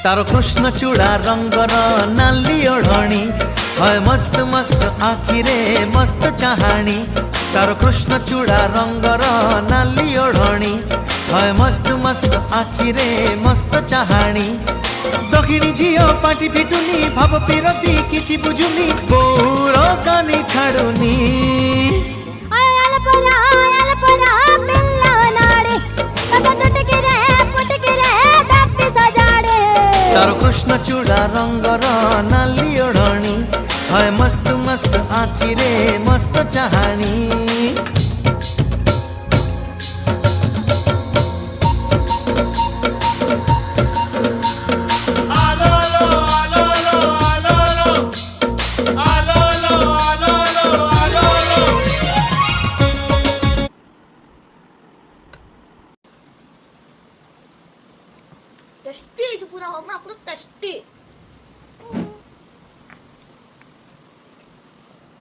तारो कृष्ण चूड़ा रंगर नाली ओढ़णी है मस्त मस्त आखिरे मस्त चाहाणी तारो कृष्ण चूड़ा रंगर नाली ओढ़णी है मस्त मस्त आखिरे मस्त चाहाणी दक्षिणी झियो पाटी फिटुनी भाव पिरती किछि बुझुनी बोर कानी छाड़ुनी तारो कृष्ण चूड़ा रंगर नाली ओढ़णी है मस्त मस्त आखिरे मस्त चाहाणी टेस्टी जो पूरा होगा ना पूरा टेस्टी।